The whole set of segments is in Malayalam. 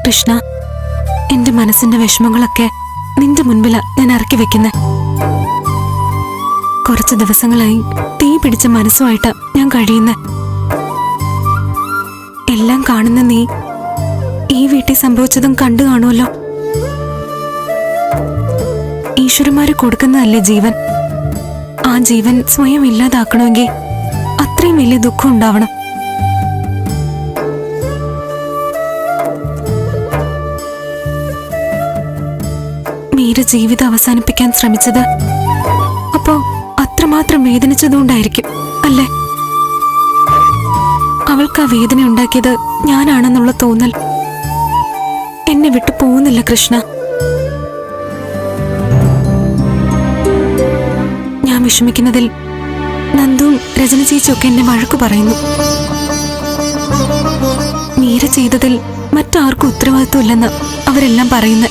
കൃഷ്ണ, എന്റെ മനസ്സിന്റെ വിഷമങ്ങളൊക്കെ നിന്റെ മുൻപിലാ ഞാൻ ഇറക്കി വെക്കുന്നെ. കുറച്ച് ദിവസങ്ങളായി തീ പിടിച്ച മനസ്സുമായിട്ട് ഞാൻ കഴിയുന്ന. എല്ലാം കാണുന്ന നീ ഈ വീട്ടിൽ സംഭവിച്ചതും കണ്ടു കാണുമല്ലോ. ഈശ്വരന്മാര് കൊടുക്കുന്നതല്ലേ ജീവൻ. ആ ജീവൻ സ്വയം ഇല്ലാതാക്കണമെങ്കിൽ അത്രയും വലിയ ദുഃഖം ഉണ്ടാവണം. മീര ജീവിതം അവസാനിപ്പിക്കാൻ ശ്രമിച്ചത് അപ്പോ അത്രമാത്രം വേദനിച്ചതുകൊണ്ടായിരിക്കും അല്ലേ? അവൾക്ക് ആ വേദന ഉണ്ടാക്കിയത് ഞാനാണെന്നുള്ള തോന്നൽ എന്നെ വിട്ടു പോകുന്നില്ല കൃഷ്ണ. ഞാൻ വിഷമിക്കുന്നതിൽ നന്ദുവും രചന ചേച്ചിയൊക്കെ എന്നെ വഴക്കു പറയുന്നു. മീര ചെയ്തതിൽ മറ്റാർക്കും ഉത്തരവാദിത്വമില്ലെന്ന് അവരെല്ലാം പറയുന്നു.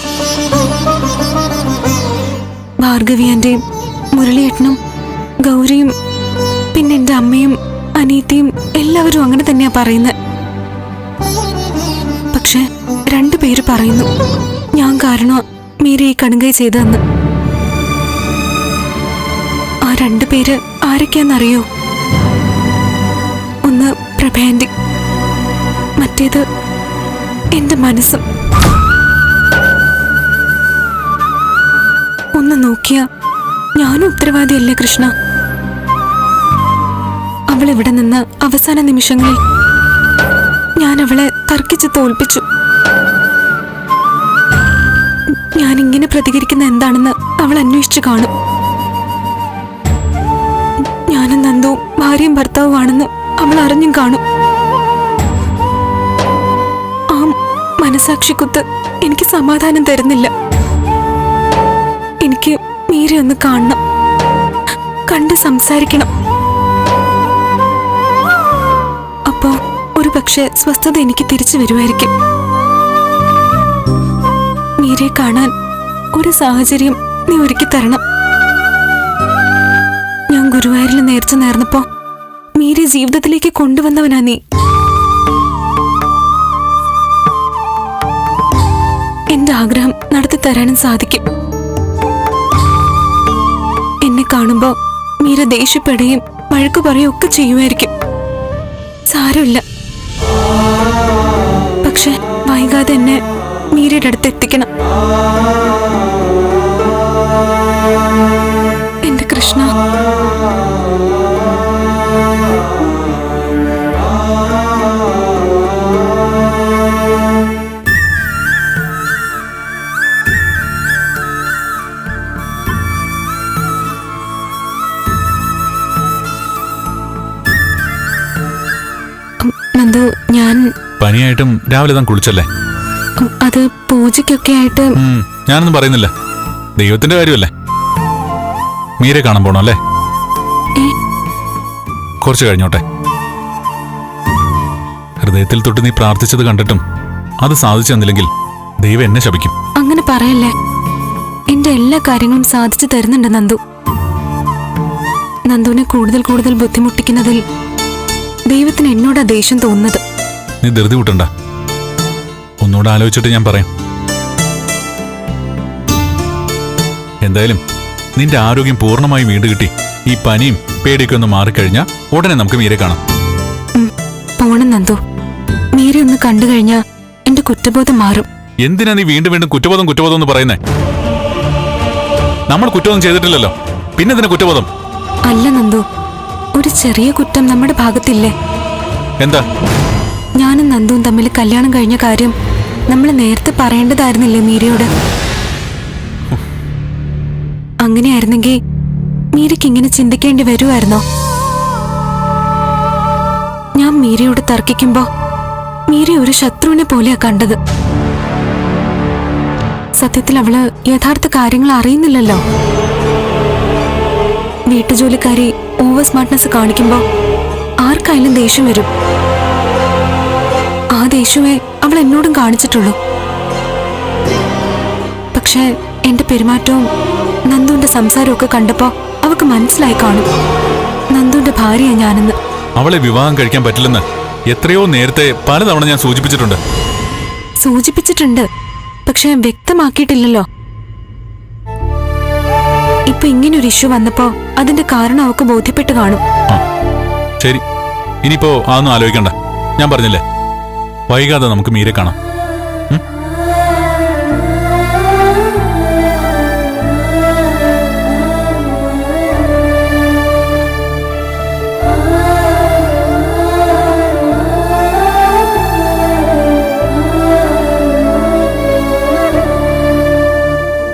ഭാർഗവിയാന്റെയും മുരളിയേട്ടനും ഗൗരിയും പിന്നെ എന്റെ അമ്മയും അനീത്തിയും എല്ലാവരും അങ്ങനെ തന്നെയാ പറയുന്നത്. പക്ഷെ രണ്ടുപേര് പറയുന്നു ഞാൻ കാരണം മീര ഈ കടുങ്കൈ ചെയ്തതെന്ന്. ആ രണ്ടുപേര് ആരൊക്കെയാന്നറിയോ? ഒന്ന് പ്രഭയാന്റി, മറ്റേത് എന്റെ മനസ്സും. ഒന്ന് നോക്കിയ ഞാനും ഉത്തരവാദിയല്ലേ കൃഷ്ണ? അവളിവിടെ നിന്ന് അവസാന നിമിഷങ്ങളിൽ ഞാൻ അവളെ തർക്കിച്ച് തോൽപ്പിച്ചു. ഞാൻ ഇങ്ങനെ പ്രതികരിക്കുന്ന എന്താണെന്ന് അവൾ അന്വേഷിച്ചു കാണും. ഞാനും നന്ദുവും ഭാര്യയും ഭർത്താവുമാണെന്ന് അവൾ അറിഞ്ഞും കാണും. ആ മനസാക്ഷിക്കുത്ത് എനിക്ക് സമാധാനം തരുന്നില്ല. എനിക്ക് മീരെ ഒന്ന് കാണണം, കണ്ട് സംസാരിക്കണം. അപ്പോ ഒരു പക്ഷെ സ്വസ്ഥത എനിക്ക് തിരിച്ചു വരുമായിരിക്കും. മീരെ കാണാൻ ഒരു സാഹചര്യം നീ ഒരുക്കി തരണം. ഞാൻ ഗുരുവായൂരിൽ നേർച്ച നേർന്നപ്പോ മീരെ ജീവിതത്തിലേക്ക് കൊണ്ടുവന്നവനാ നീ. എന്റെ ആഗ്രഹം നടത്തി തരാനും സാധിക്കും. എന്നെ കാണുമ്പോ മീര ദേഷ്യപ്പെടുകയും വഴക്കു പറയുകയും ഒക്കെ ചെയ്യുമായിരിക്കും. സാരമില്ല, പക്ഷെ വൈകാതെ എന്നെ മീരയുടെ അടുത്ത് എത്തിക്കണം എന്റെ കൃഷ്ണ. നന്ദു, ഞാൻ പനിയായിട്ടും രാവിലെ താൻ കുളിച്ചല്ലേ? അത് പൂജയ്ക്കൊക്കെ ആയിട്ട്. ഞാനൊന്നും പറയുന്നില്ല, ദൈവത്തിന്റെ കാര്യമല്ലേ. മീരെ കാണാൻ പോണോ അല്ലേ? കുറച്ച് കഴിഞ്ഞോട്ടെ. ഹൃദയത്തിൽ തൊട്ട് നീ പ്രാർത്ഥിച്ചത് കണ്ടിട്ടും അത് സാധിച്ചു തന്നില്ലെങ്കിൽ ദൈവം എന്നെ ശപിക്കും. അങ്ങനെ പറയല്ലേ. എന്റെ എല്ലാ കാര്യങ്ങളും സാധിച്ചു തരുന്നുണ്ട് നന്ദു. നന്ദുവിനെ കൂടുതൽ കൂടുതൽ ബുദ്ധിമുട്ടിക്കുന്നതിൽ ദൈവത്തിന് എന്നോടാ ദേഷ്യം തോന്നുന്നത്. നീ ധൃതി കൂട്ടണ്ട, ഒന്നുകൂടെ ആലോചിച്ചിട്ട് ഞാൻ പറയാം. എന്തായാലും നിന്റെ ആരോഗ്യം പൂർണ്ണമായി വീണ്ടും കിട്ടി ഈ പനിയും പേടിയൊക്കെ ഒന്ന് മാറിക്കഴിഞ്ഞാൽ ഉടനെ നമുക്ക് മീരെ കാണാം. പോണം നന്ദു. മീരെ ഒന്ന് കണ്ടു കഴിഞ്ഞാ എന്റെ കുറ്റബോധം മാറും. എന്തിനാ നീ വീണ്ടും വീണ്ടും കുറ്റബോധം എന്ന് പറയുന്നേ? നമ്മൾ കുറ്റബോധം ചെയ്തിട്ടില്ലല്ലോ, പിന്നെ ഇതിന് കുറ്റബോധം? അല്ല നന്ദു, ഒരു ചെറിയ കുറ്റം നമ്മുടെ ഭാഗത്തില്ലേ? എന്താ? ഞാനും നന്ദുവും തമ്മിൽ കല്യാണം കഴിഞ്ഞ കാര്യം നമ്മൾ നേരത്തെ പറയേണ്ടതായിരുന്നില്ലേ മീരയോട്? അങ്ങനെയായിരുന്നെങ്കിൽ മീരയ്ക്ക് ഇങ്ങനെ ചിന്തിക്കേണ്ടി വരുമായിരുന്നോ? ഞാൻ മീരയോട് തർക്കിക്കുമ്പോ മീര ഒരു ശത്രുവിനെ പോലെയാ കണ്ടത്. സത്യത്തിൽ അവള് യഥാർത്ഥ കാര്യങ്ങൾ അറിയുന്നില്ലല്ലോ. വീട്ടുജോലിക്കാരി ഓവർ സ്മാർട്ട്നെസ് കാണിക്കുമ്പോ ആർക്കായാലും ദേഷ്യം വരും. ആ ദേഷ്യമേ അവൾ എന്നോടും കാണിച്ചിട്ടുള്ളൂ. പക്ഷെ എന്റെ പെരുമാറ്റവും നന്ദുവിന്റെ സംസാരവും ഒക്കെ കണ്ടപ്പോ അവൾക്ക് മനസ്സിലായി കാണും നന്ദുവിന്റെ ഭാര്യയാ ഞാനെന്ന്. അവളെ വിവാഹം കഴിക്കാൻ പറ്റില്ലെന്ന് എത്രയോ നേരത്തെ പലതവണ ഞാൻ സൂചിപ്പിച്ചിട്ടുണ്ട്. സൂചിപ്പിച്ചിട്ടുണ്ട്, പക്ഷെ വ്യക്തമാക്കിയിട്ടില്ലല്ലോ. ഇപ്പൊ ഇങ്ങനൊരു ഇഷ്യൂ വന്നപ്പോ അതിന്റെ കാരണം അവക്ക് ബോധ്യപ്പെട്ട് കാണും. ശരി, ഇനിയിപ്പോ അതൊന്നും ആലോചിക്കണ്ട. ഞാൻ പറഞ്ഞില്ലേ, വൈകാതെ നമുക്ക് മീരെ കാണാം.